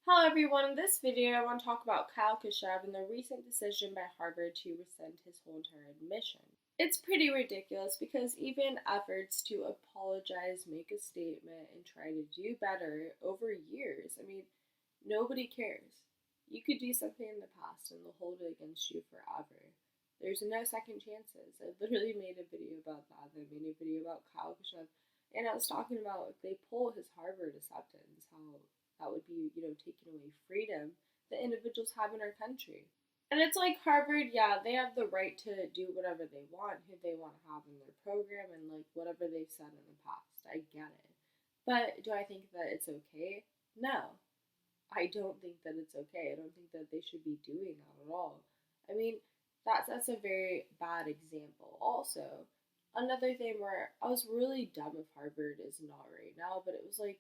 Hello everyone, in this video I want to talk about Kyle Kashuv and the recent decision by Harvard to rescind his whole entire admission. It's pretty ridiculous because even efforts to apologize, make a statement, and try to do better over years, nobody cares. You could do something in the past and they'll hold it against you forever. There's no second chances. I literally made a video about that. I made a video about Kyle Kashuv, and I was talking about if they pull his Harvard acceptance, how that would be, taking away freedom that individuals have in our country. And it's like Harvard, yeah, they have the right to do whatever they want, who they want to have in their program, and like whatever they've said in the past. I get it. But do I think that it's okay? No. I don't think that it's okay. I don't think that they should be doing that at all. I mean, that's a very bad example. Also, another thing where I was really dumb if Harvard is not right now, but it was like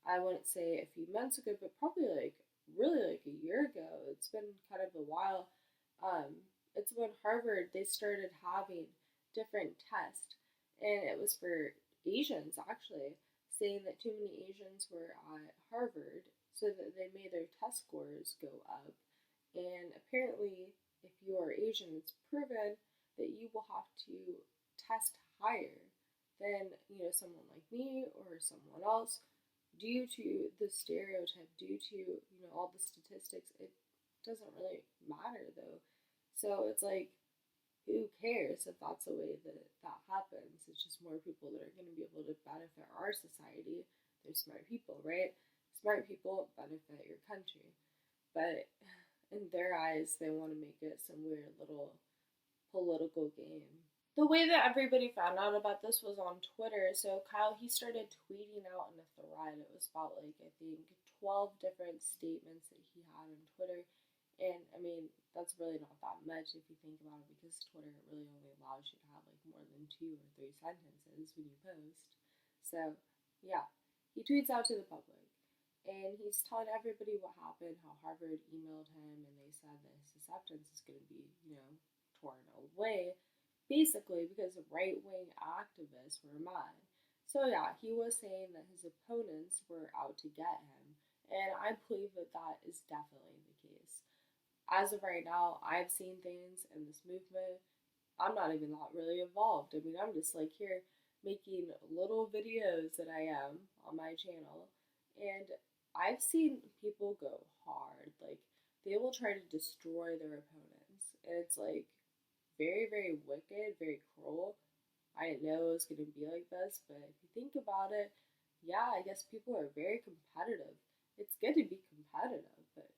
I wouldn't say a few months ago, but probably like really like a year ago. It's been kind of a while. Um, it's when Harvard they started having different tests, and it was for Asians actually, saying that too many Asians were at Harvard, so that they made their test scores go up. And apparently, if you are Asian, it's proven that you will have to test higher than someone like me or someone else due to the stereotype, due to all the statistics. It doesn't really matter though. So it's like, who cares if that's the way that that happens? It's just more people that are going to be able to benefit our society. They're smart people, right? Smart people benefit your country. But in their eyes, they want to make it some weird little political game. The way that everybody found out about this was on Twitter. So Kyle, he started tweeting out in a thread. It was about like I think 12 different statements that he had on Twitter. And that's really not that much if you think about it, because Twitter really only allows you to have like more than 2 or 3 sentences when you post. So yeah, he tweets out to the public. And he's telling everybody what happened, how Harvard emailed him and they said that his acceptance is going to be, torn away, basically because right wing activists were mad. So, yeah, he was saying that his opponents were out to get him. And I believe that that is definitely the case. As of right now, I've seen things in this movement. I'm not even that really involved. I'm just like here making little videos that I am on my channel. And I've seen people go hard. Like, they will try to destroy their opponents. And it's like very, very wicked, very cruel. I didn't know it was going to be like this, but if you think about it, yeah, I guess people are very competitive. It's good to be competitive, but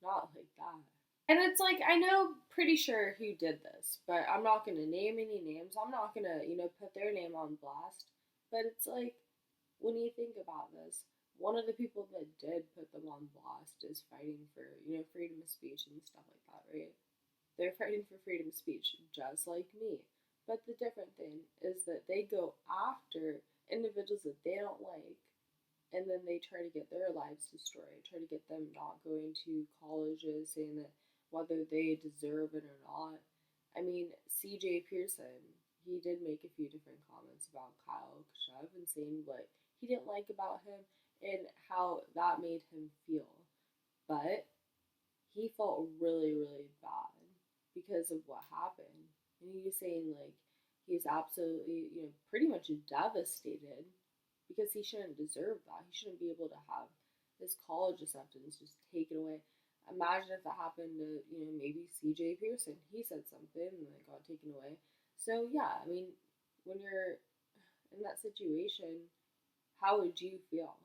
not like that. And it's like, I know pretty sure who did this, but I'm not going to name any names. I'm not going to, put their name on blast. But it's like, when you think about this, one of the people that did put them on blast is fighting for, freedom of speech and stuff like that, right? They're fighting for freedom of speech just like me. But the different thing is that they go after individuals that they don't like, and then they try to get their lives destroyed, try to get them not going to colleges, saying that whether they deserve it or not. CJ Pearson, he did make a few different comments about Kyle Kashuv and saying what he didn't like about him and how that made him feel. But he felt really, really bad because of what happened. And he was saying, like, he's absolutely, pretty much devastated because he shouldn't deserve that. He shouldn't be able to have his college acceptance just taken away. Imagine if that happened to, maybe CJ Pearson. He said something and it got taken away. So, yeah, when you're in that situation, how would you feel?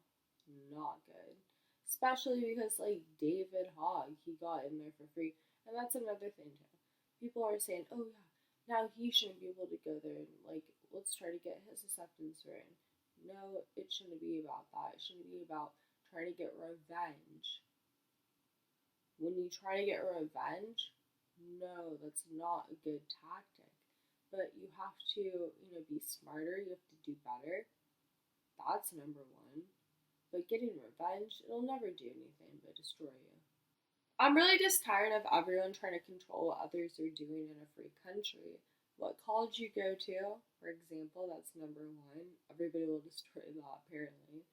Not good. Especially because, like, David Hogg, he got in there for free. And that's another thing, too. People are saying, oh, yeah, now he shouldn't be able to go there and, like, let's try to get his acceptance in. No, it shouldn't be about that. It shouldn't be about trying to get revenge. When you try to get revenge, no, that's not a good tactic. But you have to, be smarter. You have to do better. That's number one. But getting revenge, it'll never do anything but destroy you. I'm really just tired of everyone trying to control what others are doing in a free country. What college you go to, for example, that's number one. Everybody will destroy that, apparently.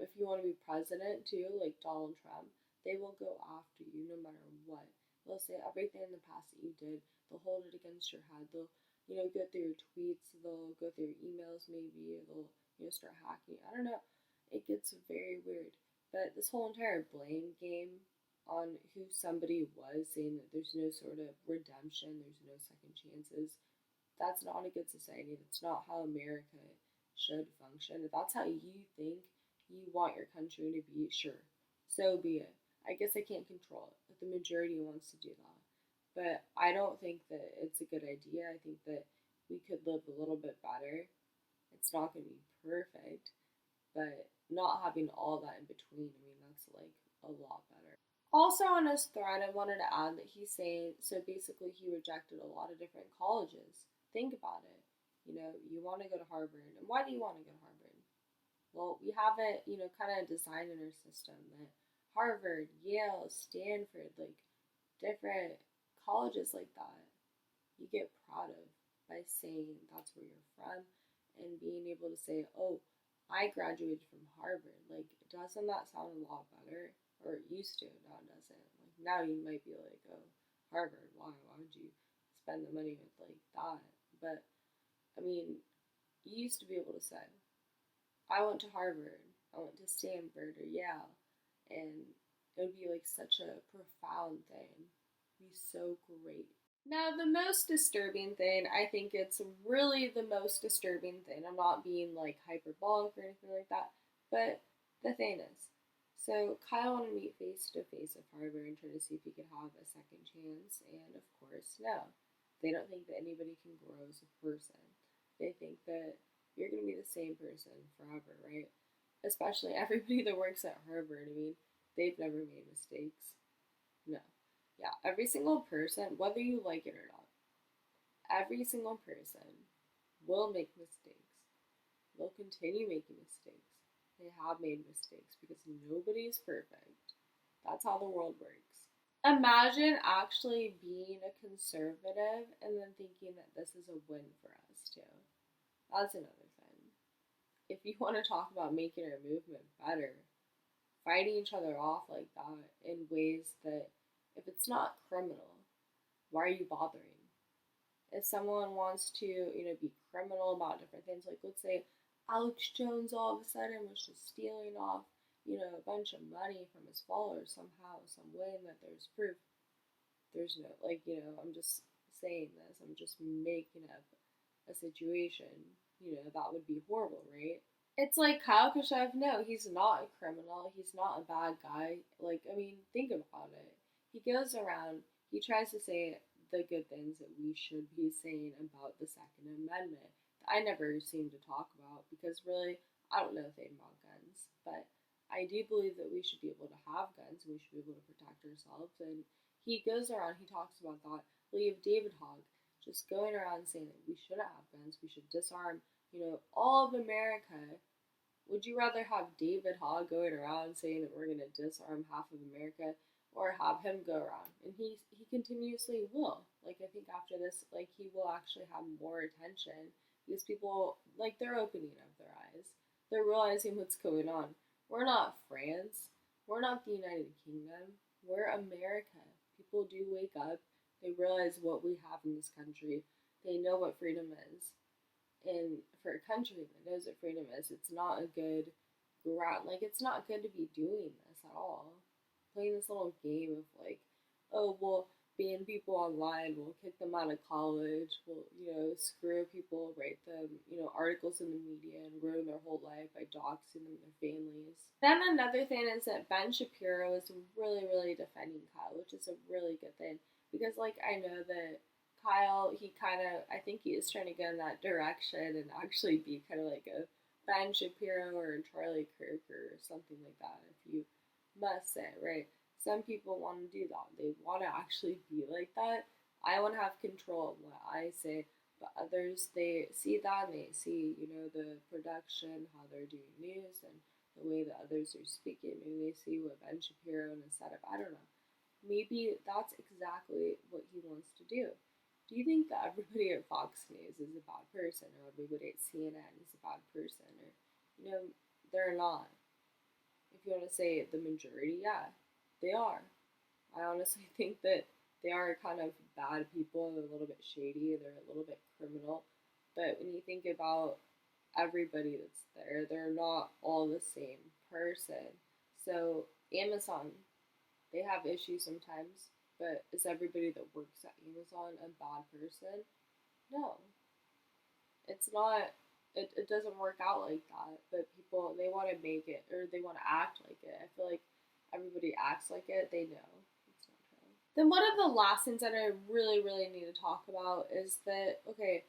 If you want to be president, too, like Donald Trump, They will go after you no matter what. They'll say everything in the past that you did. They'll hold it against your head. They'll, go through your tweets. They'll go through your emails maybe. They'll, start hacking. I don't know. It gets very weird. But this whole entire blame game on who somebody was, saying that there's no sort of redemption, there's no second chances, that's not a good society. That's not how America should function. If that's how you think you want your country to be, sure, so be it. I guess I can't control it, but the majority wants to do that. But I don't think that it's a good idea. I think that we could live a little bit better. It's not going to be perfect, but not having all that in between, I mean, that's like a lot better. Also, on his thread, I wanted to add that he's saying, so basically, he rejected a lot of different colleges. Think about it. You want to go to Harvard. And why do you want to go to Harvard? Well, we have it, kind of designed in our system that Harvard, Yale, Stanford, like different colleges like that, you get proud of by saying that's where you're from and being able to say, oh, I graduated from Harvard. Like, doesn't that sound a lot better? Or it used to, now it doesn't. Like, now you might be like, oh, Harvard, why? Why would you spend the money with like that? But, I mean, you used to be able to say, I went to Harvard, I went to Stanford or Yale, and it would be like such a profound thing. It'd be so great. Now, the most disturbing thing, I think it's really the most disturbing thing. I'm not being like hyperbolic or anything like that, but the thing is, so Kyle wanted to meet face to face with Harvard and try to see if he could have a second chance, and of course, no. They don't think that anybody can grow as a person. They think that you're going to be the same person forever, right? Especially everybody that works at Harvard. I mean, they've never made mistakes. No. Yeah, every single person, whether you like it or not, every single person will make mistakes. They'll continue making mistakes. They have made mistakes because nobody is perfect. That's how the world works. Imagine actually being a conservative and then thinking that this is a win for us too. That's another thing. If you want to talk about making our movement better, fighting each other off like that in ways that, if it's not criminal, why are you bothering? If someone wants to, be criminal about different things, like let's say Alex Jones all of a sudden was just stealing off, a bunch of money from his followers somehow, some way, and that there's proof. There's no, I'm just saying this, I'm just making up a situation, that would be horrible, right? It's like Kyle Kashuv, no, he's not a criminal. He's not a bad guy. Like, I mean, think about it. He goes around, he tries to say the good things that we should be saying about the Second Amendment that I never seem to talk about because really, I don't know a thing about guns. But I do believe that we should be able to have guns and we should be able to protect ourselves. And he goes around, he talks about that. Well, you have David Hogg just going around saying that we shouldn't have guns, we should disarm, all of America. Would you rather have David Hogg going around saying that we're going to disarm half of America or have him go around? And he continuously will. Like, I think after this, like, he will actually have more attention because people, like, they're opening up their eyes. They're realizing what's going on. We're not France. We're not the United Kingdom. We're America. People do wake up. They realize what we have in this country. They know what freedom is. And for a country that knows what freedom is, it's not a good ground. Like, it's not good to be doing this at all. Playing this little game of like, oh, we'll ban people online, we'll kick them out of college, we'll, screw people, write them, articles in the media and ruin their whole life by doxing them, their families. Then another thing is that Ben Shapiro is really, really defending Kyle, which is a really good thing. Because, like, I know that Kyle, I think he is trying to go in that direction and actually be kind of like a Ben Shapiro or a Charlie Kirk or something like that, if you must say, right? Some people want to do that. They want to actually be like that. I want to have control of what I say, but others, they see that and they see, the production, how they're doing news and the way that others are speaking. Maybe they see what Ben Shapiro and his setup, I don't know. Maybe that's exactly what he wants to do. Do you think that everybody at Fox News is a bad person or everybody at CNN is a bad person? Or, they're not. If you want to say the majority, yeah. They are. I honestly think that they are kind of bad people. They're a little bit shady. They're a little bit criminal. But when you think about everybody that's there, they're not all the same person. So Amazon, they have issues sometimes. But is everybody that works at Amazon a bad person? No, it's not. It doesn't work out like that. But people, they want to make it, or they want to act like it. I feel like everybody acts like it. They know it's not true. Then one of the last things that I really need to talk about is that, okay,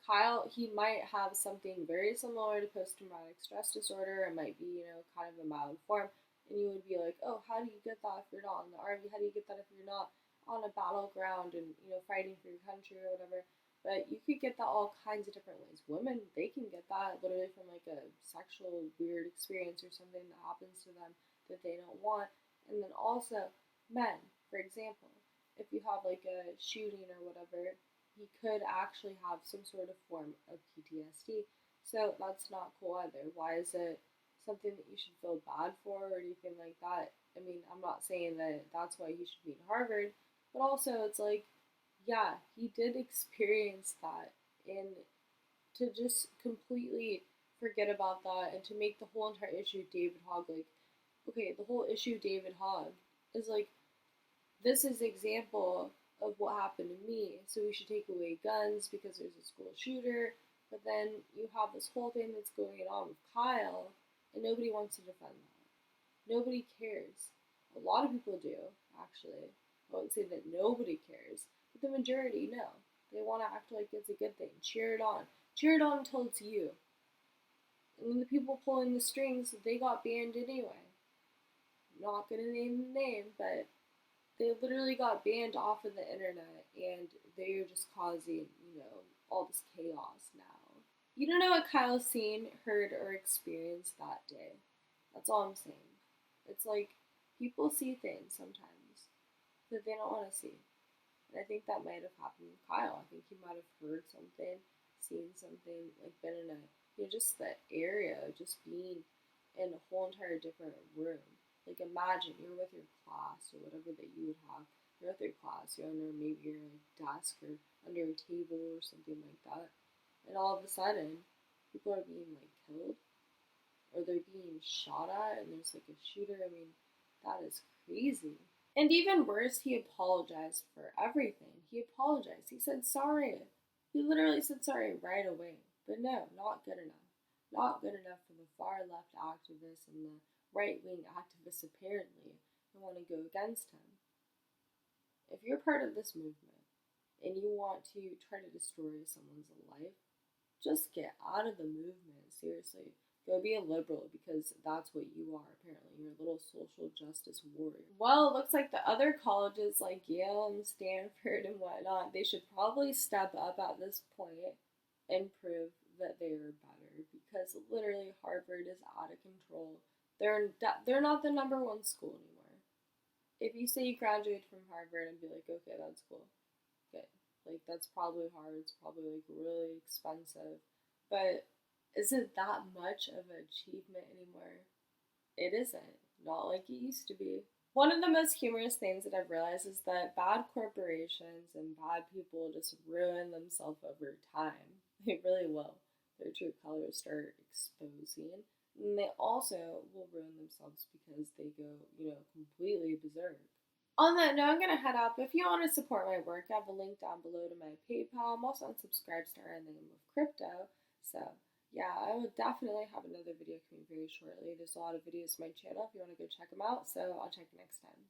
Kyle, he might have something very similar to post-traumatic stress disorder. It might be, kind of a mild form. And you would be like, oh, how do you get that if you're not in the army? How do you get that if you're not on a battleground and, fighting for your country or whatever? But you could get that all kinds of different ways. Women, they can get that literally from like a sexual weird experience or something that happens to them that they don't want. And then also, men, for example, if you have like a shooting or whatever, he could actually have some sort of form of PTSD. So that's not cool either. Why is it something that you should feel bad for or anything like that? I mean, I'm not saying that that's why he should be in Harvard, but also it's like, yeah, he did experience that, and to just completely forget about that and to make the whole entire issue David Hogg, like, okay, the whole issue David Hogg is like, this is an example of what happened to me, so we should take away guns because there's a school shooter. But then you have this whole thing that's going on with Kyle, and nobody wants to defend that. Nobody cares. A lot of people do, actually. I wouldn't say that nobody cares, but the majority know. They want to act like it's a good thing. Cheer it on. Cheer it on until it's you. And then the people pulling the strings, they got banned anyway. I'm not going to name the name, but they literally got banned off of the internet, and they're just causing, all this chaos now. You don't know what Kyle's seen, heard, or experienced that day. That's all I'm saying. It's like people see things sometimes that they don't want to see. And I think that might have happened with Kyle. I think he might have heard something, seen something, like been in a, just that area, just being in a whole entire different room. Like imagine you're with your class or whatever that you would have. You're with your class, you're under maybe your desk or under a table or something like that. And all of a sudden, people are being like killed or they're being shot at and there's like a shooter. I mean, that is crazy. And even worse, he apologized for everything. He apologized. He said sorry. He literally said sorry right away. But no, not good enough. Not good enough for the far left activists and the right wing activists, apparently, who want to go against him. If you're part of this movement and you want to try to destroy someone's life, just get out of the movement. Seriously. Go be a liberal because that's what you are, apparently. You're a little social justice warrior. Well, it looks like the other colleges like Yale and Stanford and whatnot, they should probably step up at this point and prove that they are better because literally Harvard is out of control. They're not the number one school anymore. If you say you graduated from Harvard and be like, okay, that's cool. Okay. Like, that's probably hard. It's probably, like, really expensive. But is it that much of an achievement anymore? It isn't. Not like it used to be. One of the most humorous things that I've realized is that bad corporations and bad people just ruin themselves over time. They really will. Their true colors start exposing. And they also will ruin themselves because they go, completely berserk. On that note, I'm going to head up. If you want to support my work, I have a link down below to my PayPal. I'm also on Subscribestar in the name of crypto. So, yeah, I will definitely have another video coming very shortly. There's a lot of videos on my channel if you want to go check them out. So, I'll check you next time.